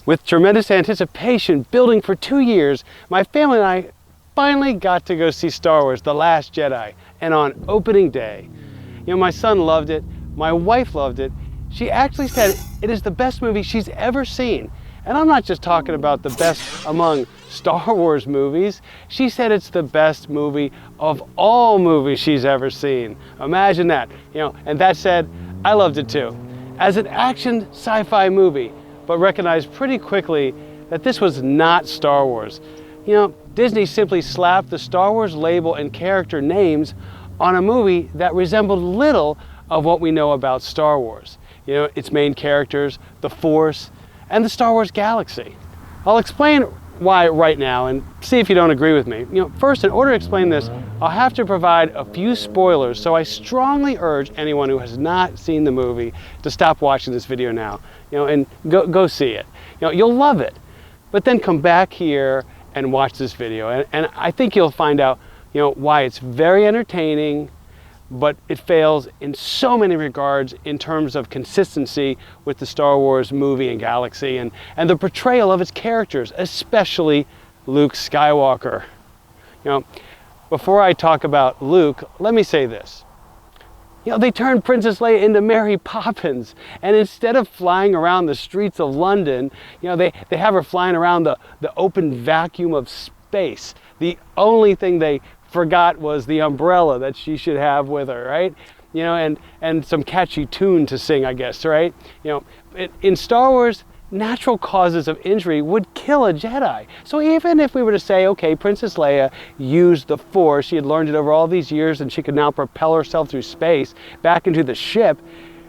With tremendous anticipation building for 2 years, my family and I finally got to go see Star Wars The Last Jedi, and on opening day. You know, my son loved it, my wife loved it. She actually said it is the best movie she's ever seen. And I'm not just talking about the best among Star Wars movies. She said it's the best movie of all movies she's ever seen. Imagine that, you know, and that said, I loved it too. As an action sci-fi movie, but recognized pretty quickly that this was not Star Wars. You know, Disney simply slapped the Star Wars label and character names on a movie that resembled little of what we know about Star Wars. You know, its main characters, the Force, and the Star Wars galaxy. I'll explain why right now and see if you don't agree with me. You know, first, in order to explain this, I'll have to provide a few spoilers, so I strongly urge anyone who has not seen the movie to stop watching this video now, you know, and go see it. You know, you'll love it, but then come back here and watch this video, and I think you'll find out, you know, why it's very entertaining, but it fails in so many regards in terms of consistency with the Star Wars movie and galaxy and the portrayal of its characters, especially Luke Skywalker. You know, before I talk about Luke, let me say this. You know, they turned Princess Leia into Mary Poppins, and instead of flying around the streets of London, you know, they have her flying around the open vacuum of space. The only thing they forgot was the umbrella that she should have with her, right? You know, and some catchy tune to sing, I guess, right? You know, in Star Wars, natural causes of injury would kill a Jedi. So even if we were to say, okay, Princess Leia used the Force, she had learned it over all these years and she could now propel herself through space back into the ship,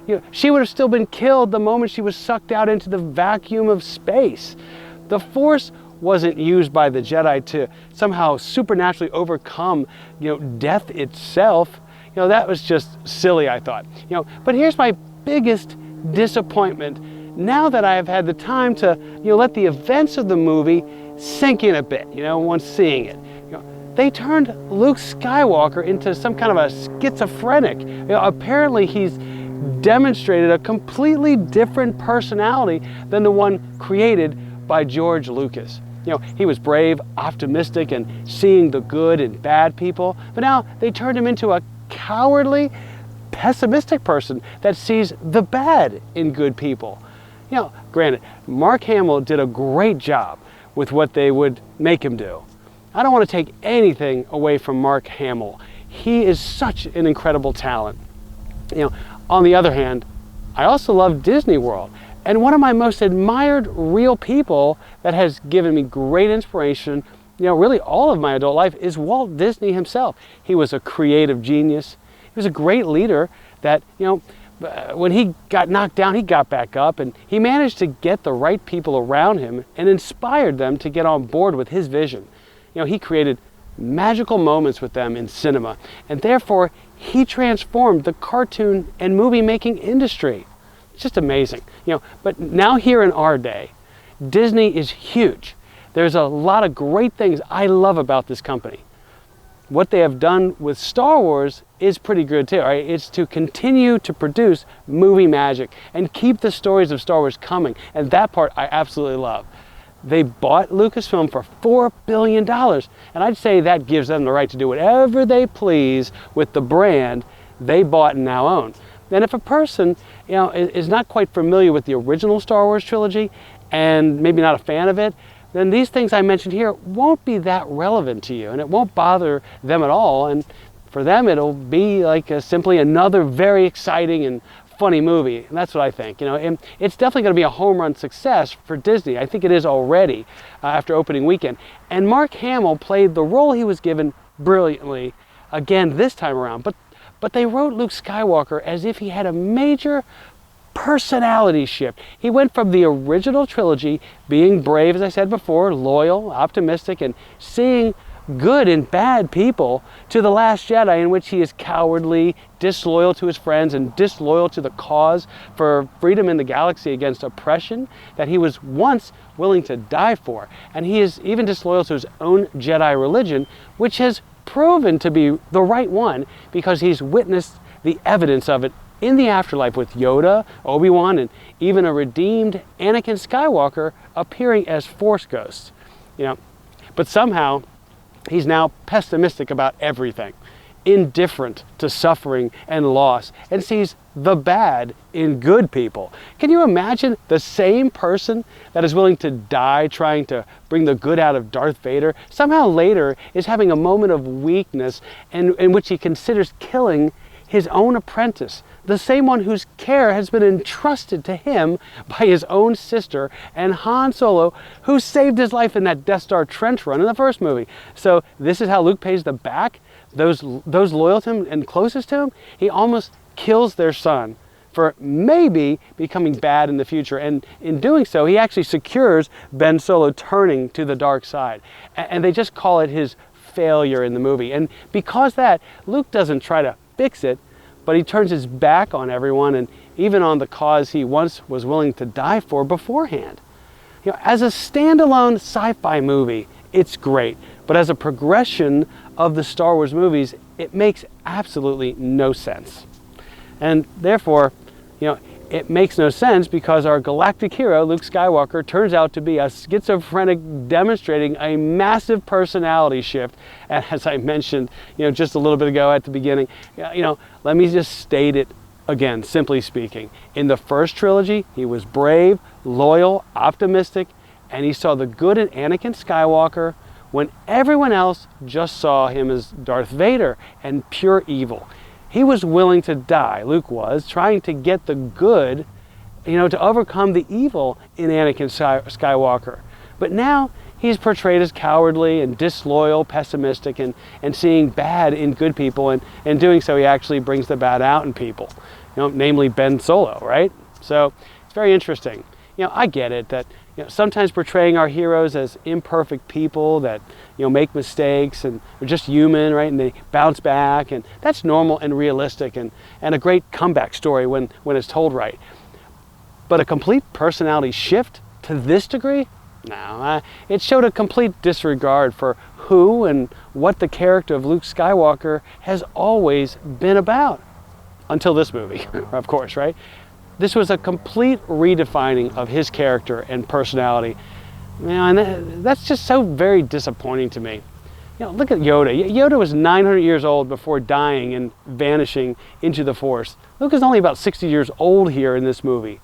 you know, she would have still been killed the moment she was sucked out into the vacuum of space. The Force wasn't used by the Jedi to somehow supernaturally overcome, you know, death itself. You know, that was just silly, I thought. You know, but here's my biggest disappointment. Now that I have had the time to, you know, let the events of the movie sink in a bit, you know, once seeing it. You know, they turned Luke Skywalker into some kind of a schizophrenic. You know, apparently he's demonstrated a completely different personality than the one created by George Lucas. You know, he was brave, optimistic, and seeing the good in bad people, but now they turned him into a cowardly, pessimistic person that sees the bad in good people. You know, granted, Mark Hamill did a great job with what they would make him do. I don't want to take anything away from Mark Hamill. He is such an incredible talent. You know, on the other hand, I also love Disney World. And one of my most admired real people that has given me great inspiration, you know, really all of my adult life, is Walt Disney himself. He was a creative genius. He was a great leader that, you know, when he got knocked down, he got back up, and he managed to get the right people around him and inspired them to get on board with his vision. You know, he created magical moments with them in cinema, and therefore he transformed the cartoon and movie making industry. It's just amazing, you know. But now here in our day, Disney is huge. There's a lot of great things I love about this company. What they have done with Star Wars is pretty good too, right? It's to continue to produce movie magic and keep the stories of Star Wars coming, and that part I absolutely love. They bought Lucasfilm for $4 billion, and I'd say that gives them the right to do whatever they please with the brand they bought and now own. And if a person, you know, is not quite familiar with the original Star Wars trilogy and maybe not a fan of it, then these things I mentioned here won't be that relevant to you, and it won't bother them at all. And for them, it'll be like simply another very exciting and funny movie. And that's what I think. You know, and it's definitely going to be a home run success for Disney. I think it is already after opening weekend. And Mark Hamill played the role he was given brilliantly again this time around. But they wrote Luke Skywalker as if he had a major personality shift. He went from the original trilogy, being brave, as I said before, loyal, optimistic, and seeing good in bad people, to The Last Jedi, in which he is cowardly, disloyal to his friends, and disloyal to the cause for freedom in the galaxy against oppression that he was once willing to die for. And he is even disloyal to his own Jedi religion, which has proven to be the right one because he's witnessed the evidence of it in the afterlife with Yoda, Obi-Wan, and even a redeemed Anakin Skywalker appearing as Force ghosts. But somehow he's now pessimistic about everything, indifferent to suffering and loss, and sees the bad in good people. Can you imagine the same person that is willing to die trying to bring the good out of Darth Vader, somehow later is having a moment of weakness in which he considers killing his own apprentice, the same one whose care has been entrusted to him by his own sister and Han Solo, who saved his life in that Death Star trench run in the first movie. So this is how Luke pays them back. Those loyal to him and closest to him, he almost kills their son for maybe becoming bad in the future. And in doing so, he actually secures Ben Solo turning to the dark side. And they just call it his failure in the movie. And because that, Luke doesn't try to fix it, but he turns his back on everyone and even on the cause he once was willing to die for beforehand. As a standalone sci-fi movie, it's great. But as a progression of the Star Wars movies, it makes absolutely no sense. And therefore, it makes no sense because our galactic hero, Luke Skywalker, turns out to be a schizophrenic demonstrating a massive personality shift. And as I mentioned, just a little bit ago at the beginning, let me just state it again, simply speaking. In the first trilogy, he was brave, loyal, optimistic, and he saw the good in Anakin Skywalker when everyone else just saw him as Darth Vader and pure evil. He was willing to die, Luke was, trying to get the good, to overcome the evil in Anakin Skywalker. But now he's portrayed as cowardly and disloyal, pessimistic, and seeing bad in good people, and doing so he actually brings the bad out in people, namely Ben Solo, right? So it's very interesting. I get it that sometimes portraying our heroes as imperfect people that make mistakes and are just human, right? And they bounce back, and that's normal and realistic and a great comeback story when it's told right. But a complete personality shift to this degree? No, it showed a complete disregard for who and what the character of Luke Skywalker has always been about. Until this movie, of course, right? This was a complete redefining of his character and personality. And that's just so very disappointing to me. Look at Yoda. Yoda was 900 years old before dying and vanishing into the Force. Luke is only about 60 years old here in this movie.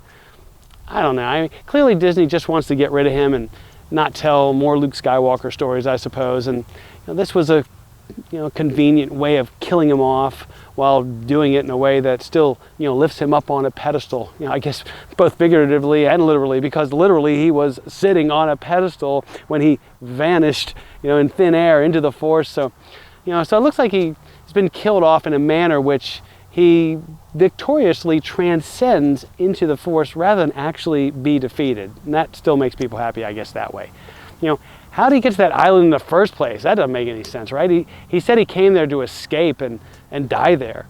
I don't know. Clearly Disney just wants to get rid of him and not tell more Luke Skywalker stories, I suppose. And this was a convenient way of killing him off while doing it in a way that still, lifts him up on a pedestal. I guess both figuratively and literally, because literally he was sitting on a pedestal when he vanished, in thin air into the Force. So, so it looks like he's been killed off in a manner which he victoriously transcends into the Force rather than actually be defeated. And that still makes people happy, I guess, that way. How did he get to that island in the first place? That doesn't make any sense, right? He said he came there to escape and die there.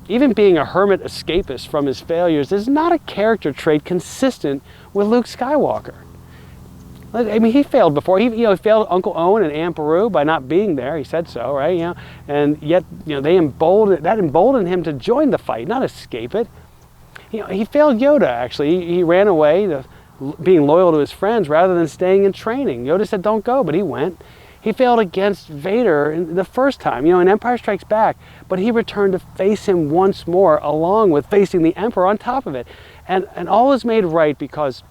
Even being a hermit escapist from his failures is not a character trait consistent with Luke Skywalker. He failed before. He failed Uncle Owen and Aunt Beru by not being there. He said so, right? And yet, that emboldened him to join the fight, not escape it. He failed Yoda, actually. He ran away being loyal to his friends rather than staying in training. Yoda said, don't go, but he went. He failed against Vader the first time, in Empire Strikes Back, but he returned to face him once more, along with facing the Emperor on top of it. And all was made right because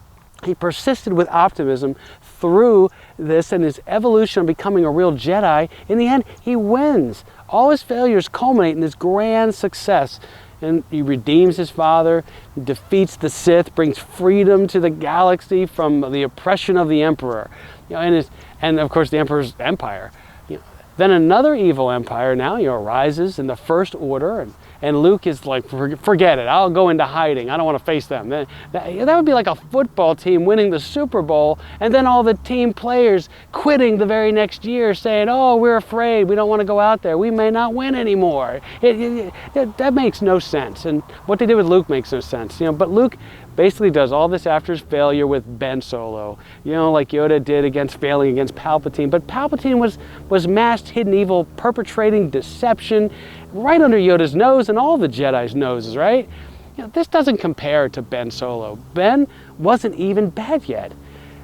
he persisted with optimism through this and his evolution of becoming a real Jedi. In the end, he wins. All his failures culminate in this grand success. And he redeems his father, defeats the Sith, brings freedom to the galaxy from the oppression of the Emperor, and of course the Emperor's empire. Then another evil empire now arises in the First Order, and Luke is like, forget it, I'll go into hiding, I don't want to face them. That would be like a football team winning the Super Bowl, and then all the team players quitting the very next year saying, oh, we're afraid, we don't want to go out there, we may not win anymore. That makes no sense, and what they did with Luke makes no sense. But Luke basically does all this after his failure with Ben Solo, you know, like Yoda did against failing against Palpatine. But Palpatine was masked hidden evil, perpetrating deception right under Yoda's nose and all the Jedi's noses, right? You know, this doesn't compare to Ben Solo. Ben wasn't even bad yet.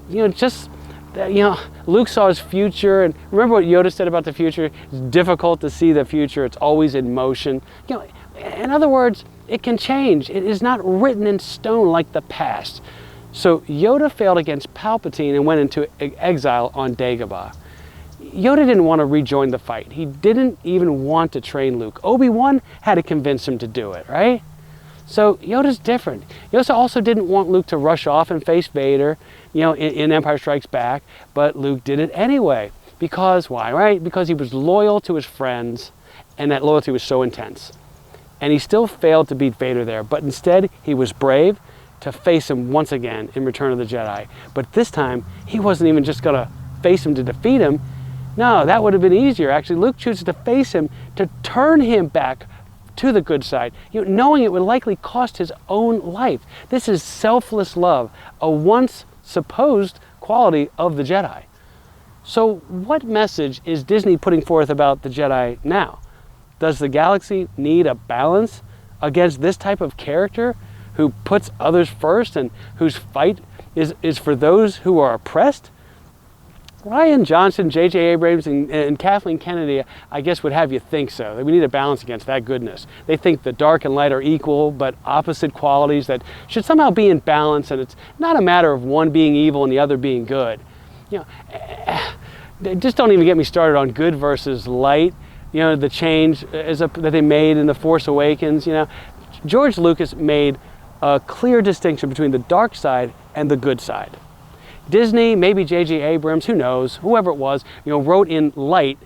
You know, just, you know, Luke saw his future, and remember what Yoda said about the future? It's difficult to see the future, it's always in motion. You know, in other words, it can change. It is not written in stone like the past. So Yoda failed against Palpatine and went into exile on Dagobah. Yoda didn't want to rejoin the fight. He didn't even want to train Luke. Obi-Wan had to convince him to do it, right? So Yoda's different. Yoda also didn't want Luke to rush off and face Vader, you know, in Empire Strikes Back, but Luke did it anyway. Because, why, right? Because he was loyal to his friends, and that loyalty was so intense. And he still failed to beat Vader there, but instead he was brave to face him once again in Return of the Jedi. But this time, he wasn't even just gonna face him to defeat him. No, that would have been easier. Actually, Luke chooses to face him to turn him back to the good side, you know, knowing it would likely cost his own life. This is selfless love, a once supposed quality of the Jedi. So what message is Disney putting forth about the Jedi now? Does the galaxy need a balance against this type of character who puts others first and whose fight is for those who are oppressed? Rian Johnson, J.J. Abrams, and Kathleen Kennedy, I guess, would have you think so. We need a balance against that goodness. They think the dark and light are equal, but opposite qualities that should somehow be in balance, and it's not a matter of one being evil and the other being good. You know, just don't even get me started on good versus light. You know, the change that they made in The Force Awakens. You know, George Lucas made a clear distinction between the dark side and the good side. Disney, maybe J.J. Abrams, who knows, whoever it was, you know, wrote in light,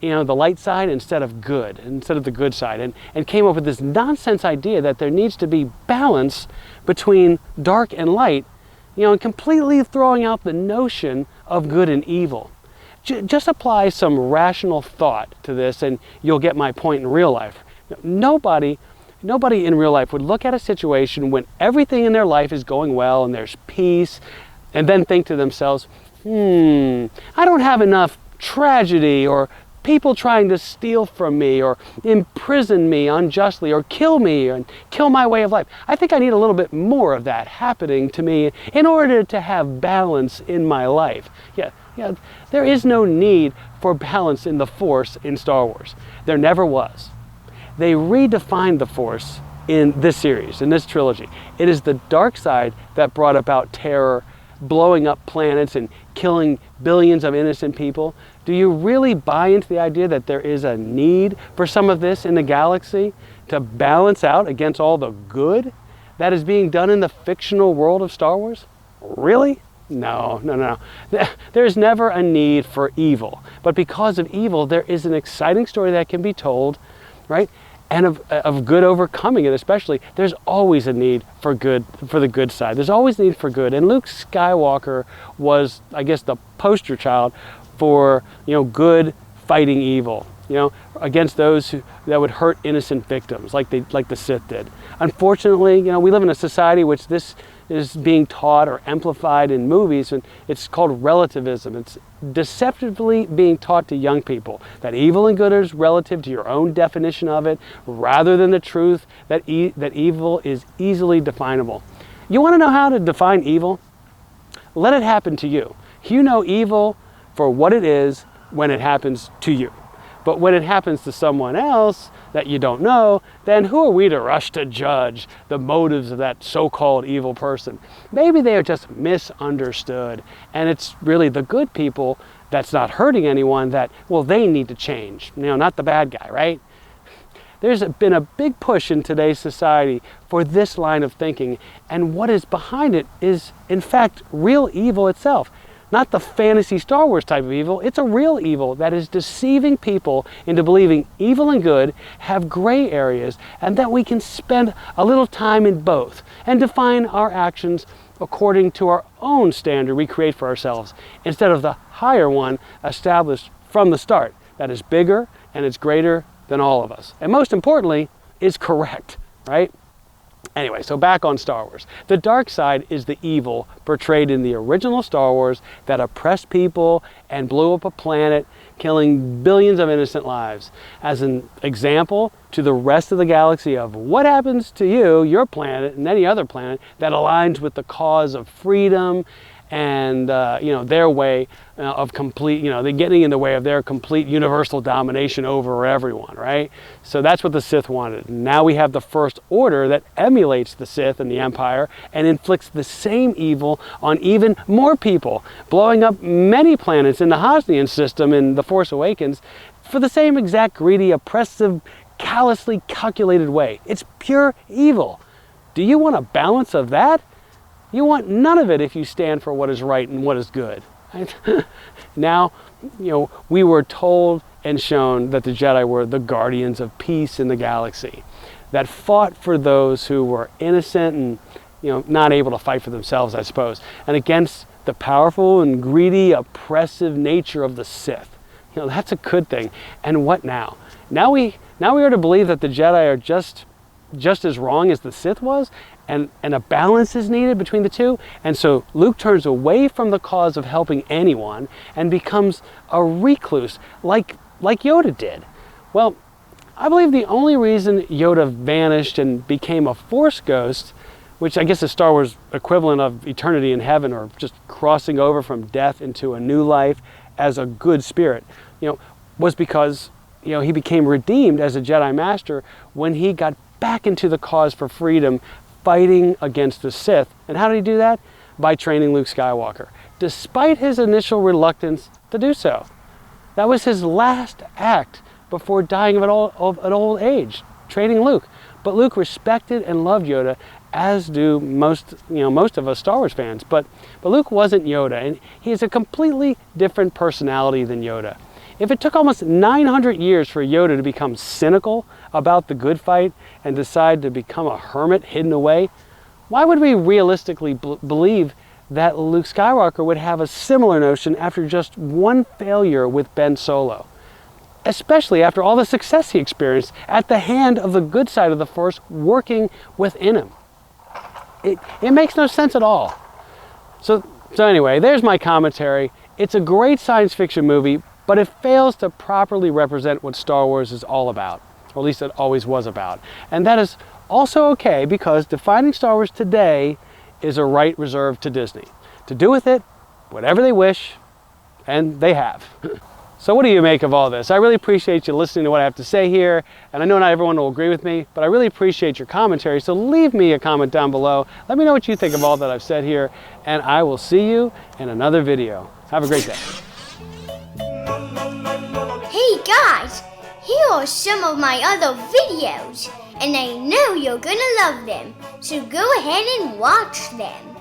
you know, the light side instead of good, instead of the good side, and came up with this nonsense idea that there needs to be balance between dark and light, you know, and completely throwing out the notion of good and evil. Just apply some rational thought to this and you'll get my point in real life. Nobody in real life would look at a situation when everything in their life is going well and there's peace, and then think to themselves, I don't have enough tragedy or people trying to steal from me or imprison me unjustly or kill me and kill my way of life. I think I need a little bit more of that happening to me in order to have balance in my life. Yeah, there is no need for balance in the Force in Star Wars. There never was. They redefined the Force in this series, in this trilogy. It is the dark side that brought about terror, blowing up planets and killing billions of innocent people. Do you really buy into the idea that there is a need for some of this in the galaxy to balance out against all the good that is being done in the fictional world of Star Wars? Really? No. There's never a need for evil. But because of evil, there is an exciting story that can be told, right? And of good overcoming it, especially. There's always a need for good, for the good side. There's always a need for good. And Luke Skywalker was, I guess, the poster child for, you know, good fighting evil, you know, against those that would hurt innocent victims, like the Sith did. Unfortunately, you know, we live in a society which this is being taught or amplified in movies, and it's called relativism. It's deceptively being taught to young people that evil and good is relative to your own definition of it, rather than the truth that evil is easily definable. You want to know how to define evil? Let it happen to you. You know evil for what it is when it happens to you. But when it happens to someone else that you don't know, then who are we to rush to judge the motives of that so-called evil person? Maybe they are just misunderstood, and it's really the good people that's not hurting anyone that, well, they need to change, you know, not the bad guy, right? There's been a big push in today's society for this line of thinking, and what is behind it is, in fact, real evil itself. Not the fantasy Star Wars type of evil. It's a real evil that is deceiving people into believing evil and good have gray areas, and that we can spend a little time in both and define our actions according to our own standard we create for ourselves, instead of the higher one established from the start that is bigger and it's greater than all of us. And most importantly, is correct, right? Anyway, so back on Star Wars. The dark side is the evil portrayed in the original Star Wars that oppressed people and blew up a planet, killing billions of innocent lives. As an example to the rest of the galaxy of what happens to you, your planet, and any other planet that aligns with the cause of freedom and their way of complete, they're getting in the way of their complete universal domination over everyone, right? So that's what the Sith wanted. Now we have the First Order that emulates the Sith and the Empire and inflicts the same evil on even more people, blowing up many planets in the Hosnian system in The Force Awakens for the same exact greedy, oppressive, callously calculated way. It's pure evil. Do you want a balance of that? You want none of it if you stand for what is right and what is good. Now, we were told and shown that the Jedi were the guardians of peace in the galaxy, that fought for those who were innocent and not able to fight for themselves, I suppose, and against the powerful and greedy, oppressive nature of the Sith. That's a good thing. And what now? Now we are to believe that the Jedi are just as wrong as the Sith was, and a balance is needed between the two. And so Luke turns away from the cause of helping anyone and becomes a recluse like Yoda did. Well, I believe the only reason Yoda vanished and became a Force ghost, which I guess is Star Wars equivalent of eternity in heaven or just crossing over from death into a new life as a good spirit, was because he became redeemed as a Jedi Master when he got back into the cause for freedom, fighting against the Sith. And how did he do that? By training Luke Skywalker, despite his initial reluctance to do so. That was his last act before dying of an old age, training Luke. But Luke respected and loved Yoda, as do most of us Star Wars fans. But Luke wasn't Yoda, and he has a completely different personality than Yoda. If it took almost 900 years for Yoda to become cynical about the good fight and decide to become a hermit hidden away, why would we realistically believe that Luke Skywalker would have a similar notion after just one failure with Ben Solo? Especially after all the success he experienced at the hand of the good side of the Force working within him. It makes no sense at all. So anyway, there's my commentary. It's a great science fiction movie, but it fails to properly represent what Star Wars is all about, or at least it always was about. And that is also okay, because defining Star Wars today is a right reserved to Disney to do with it whatever they wish, and they have. So what do you make of all this? I really appreciate you listening to what I have to say here, and I know not everyone will agree with me, but I really appreciate your commentary, so leave me a comment down below. Let me know what you think of all that I've said here, and I will see you in another video. Have a great day. Hey guys, here are some of my other videos, and I know you're gonna love them, so go ahead and watch them.